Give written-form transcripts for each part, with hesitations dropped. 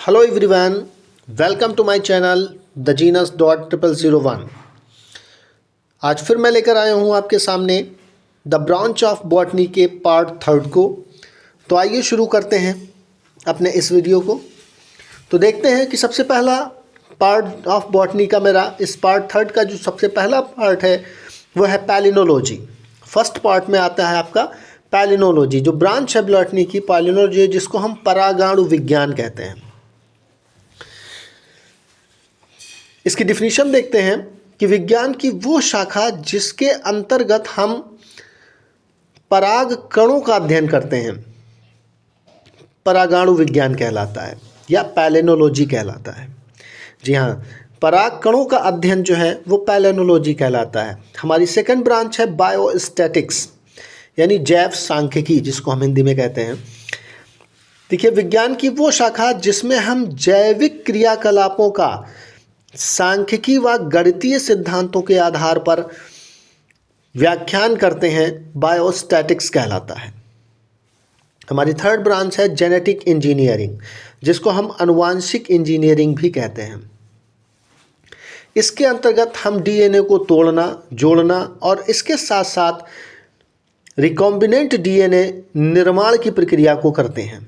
Hello everyone, welcome to my channel the genus .001। आज फिर मैं लेकर आया हूँ आपके सामने द ब्रांच ऑफ बॉटनी के पार्ट 3 को। तो आइए शुरू करते हैं अपने इस वीडियो को। तो देखते हैं कि सबसे पहला पार्ट ऑफ बॉटनी का मेरा इस पार्ट 3 का जो सबसे पहला पार्ट है वो है पैलिनोलॉजी। फर्स्ट पार्ट में आता है आपका पैलिनोलॉजी, जो ब्रांच है बॉटनी की पैलिनोलॉजी, जिसको हम परागाणु विज्ञान कहते हैं। इसकी डिफिनीशन देखते हैं कि विज्ञान की वो शाखा जिसके अंतर्गत हम पराग कणों का अध्ययन करते हैं, परागाणु विज्ञान कहलाता है या पैलिनोलॉजी कहलाता है। जी हाँ, पराग कणों का अध्ययन जो है वो पैलिनोलॉजी कहलाता है। हमारी सेकंड ब्रांच है बायोस्टैटिक्स, यानी जैव सांख्यिकी, जिसको हम हिंदी में कहते हैं। देखिए, विज्ञान की वो शाखा जिसमें हम जैविक क्रियाकलापों का सांख्यिकी व गणितीय सिद्धांतों के आधार पर व्याख्यान करते हैं, बायोस्टैटिक्स कहलाता है। हमारी थर्ड ब्रांच है जेनेटिक इंजीनियरिंग, जिसको हम आनुवांशिक इंजीनियरिंग भी कहते हैं। इसके अंतर्गत हम डीएनए को तोड़ना, जोड़ना और इसके साथ साथ रिकॉम्बिनेंट डीएनए निर्माण की प्रक्रिया को करते हैं।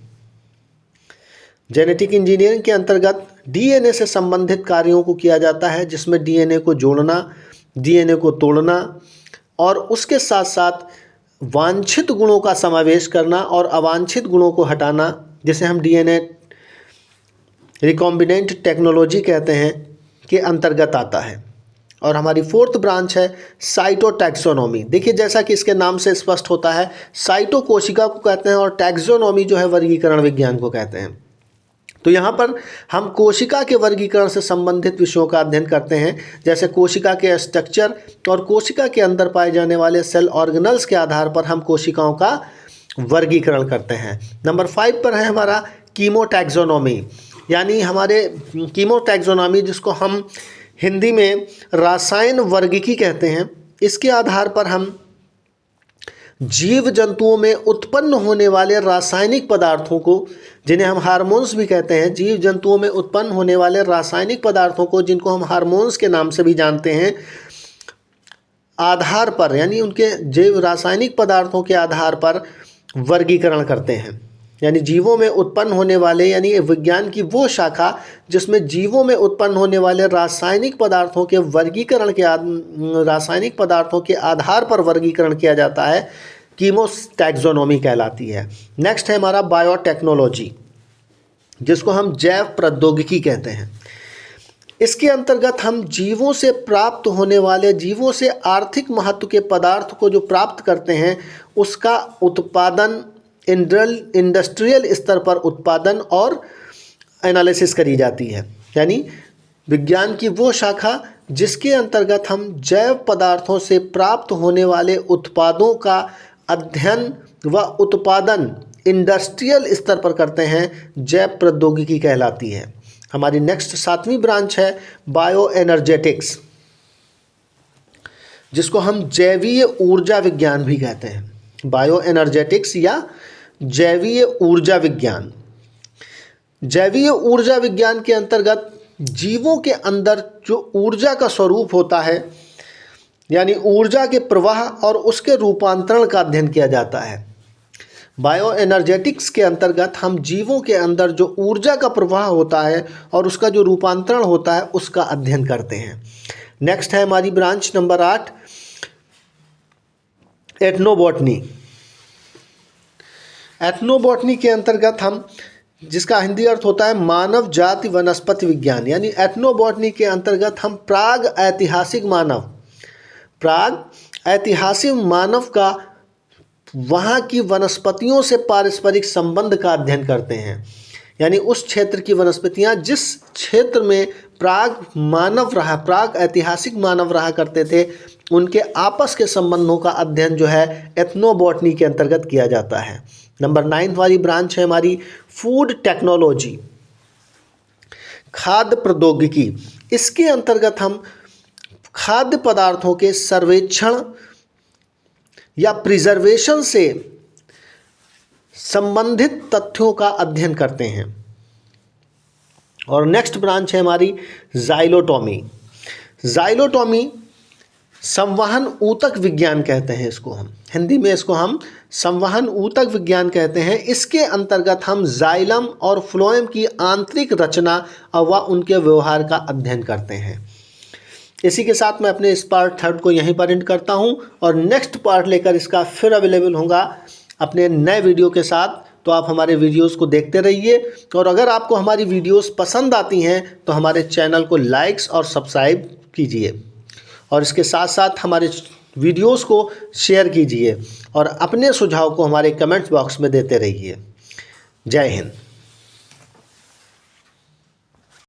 जेनेटिक इंजीनियरिंग के अंतर्गत डीएनए से संबंधित कार्यों को किया जाता है, जिसमें डीएनए को जोड़ना, डीएनए को तोड़ना और उसके साथ साथ वांछित गुणों का समावेश करना और अवांछित गुणों को हटाना, जिसे हम डीएनए रिकॉम्बिनेंट टेक्नोलॉजी कहते हैं, के अंतर्गत आता है। और हमारी फोर्थ ब्रांच है साइटोटैक्सोनॉमी। देखिए, जैसा कि इसके नाम से स्पष्ट होता है, साइटो कोशिका को कहते हैं और टैक्सोनॉमी जो है वर्गीकरण विज्ञान को कहते हैं। तो यहाँ पर हम कोशिका के वर्गीकरण से संबंधित विषयों का अध्ययन करते हैं, जैसे कोशिका के स्ट्रक्चर और कोशिका के अंदर पाए जाने वाले सेल ऑर्गेनल्स के आधार पर हम कोशिकाओं का वर्गीकरण करते हैं। नंबर 5 पर है हमारा कीमोटैक्सोनॉमी, यानी हमारे कीमोटैक्सोनॉमी, जिसको हम हिंदी में रसायन वर्गीकी कहते हैं। इसके आधार पर हम जीव जंतुओं में उत्पन्न होने वाले रासायनिक पदार्थों को, जिन्हें हम हार्मोन्स भी कहते हैं, जीव जंतुओं में उत्पन्न होने वाले रासायनिक पदार्थों को, जिनको हम हार्मोन्स के नाम से भी जानते हैं, आधार पर, यानी उनके जैव रासायनिक पदार्थों के आधार पर वर्गीकरण करते हैं। यानी जीवों में उत्पन्न होने वाले, यानी विज्ञान की वो शाखा जिसमें जीवों में उत्पन्न होने वाले रासायनिक पदार्थों के वर्गीकरण के रासायनिक पदार्थों के आधार पर वर्गीकरण किया जाता है, कीमोटैक्सोनॉमी कहलाती है। नेक्स्ट है हमारा बायोटेक्नोलॉजी, जिसको हम जैव प्रौद्योगिकी कहते हैं। इसके अंतर्गत हम जीवों से प्राप्त होने वाले, जीवों से आर्थिक महत्व के पदार्थ को जो प्राप्त करते हैं, उसका उत्पादन, इंडस्ट्रियल स्तर पर उत्पादन और एनालिसिस करी जाती है। यानी विज्ञान की वो शाखा जिसके अंतर्गत हम जैव पदार्थों से प्राप्त होने वाले उत्पादों का अध्ययन व उत्पादन इंडस्ट्रियल स्तर पर करते हैं, जैव प्रौद्योगिकी कहलाती है। हमारी नेक्स्ट 7वीं ब्रांच है बायो एनर्जेटिक्स, जिसको हम जैवीय ऊर्जा विज्ञान भी कहते हैं। बायो एनर्जेटिक्स या जैवीय ऊर्जा विज्ञान। जैवीय ऊर्जा विज्ञान के अंतर्गत जीवों के अंदर जो ऊर्जा का स्वरूप होता है, यानी ऊर्जा के प्रवाह और उसके रूपांतरण का अध्ययन किया जाता है। बायो एनर्जेटिक्स के अंतर्गत हम जीवों के अंदर जो ऊर्जा का प्रवाह होता है और उसका जो रूपांतरण होता है, उसका अध्ययन करते हैं। नेक्स्ट है हमारी ब्रांच नंबर 8, एथनोबॉटनी। एथनोबॉटनी के अंतर्गत हम, जिसका हिंदी अर्थ होता है मानव जाति वनस्पति विज्ञान, यानी एथनोबॉटनी के अंतर्गत हम प्राग ऐतिहासिक मानव का वहाँ की वनस्पतियों से पारस्परिक संबंध का अध्ययन करते हैं। यानी उस क्षेत्र की वनस्पतियाँ जिस क्षेत्र में प्राग ऐतिहासिक मानव रहा करते थे, उनके आपस के संबंधों का अध्ययन जो है एथनोबॉटनी के अंतर्गत किया जाता है। नंबर 9 वाली ब्रांच है हमारी फूड टेक्नोलॉजी, खाद्य प्रौद्योगिकी। इसके अंतर्गत हम खाद्य पदार्थों के सर्वेक्षण या प्रिजर्वेशन से संबंधित तथ्यों का अध्ययन करते हैं। और नेक्स्ट ब्रांच है हमारी जाइलोटॉमी। जाइलोटॉमी संवहन ऊतक विज्ञान कहते हैं इसको, हम हिंदी में इसको हम संवहन ऊतक विज्ञान कहते हैं। इसके अंतर्गत हम जाइलम और फ्लोएम की आंतरिक रचना व उनके व्यवहार का अध्ययन करते हैं। इसी के साथ मैं अपने इस पार्ट 3 को यहीं पर एंड करता हूं और नेक्स्ट पार्ट लेकर इसका फिर अवेलेबल होगा अपने नए वीडियो के साथ। तो आप हमारे वीडियोस को देखते रहिए और अगर आपको हमारी वीडियोस पसंद आती हैं तो हमारे चैनल को लाइक्स और सब्सक्राइब कीजिए और इसके साथ साथ हमारे वीडियोस को शेयर कीजिए और अपने सुझाव को हमारे कमेंट्स बॉक्स में देते रहिए। जय हिंद।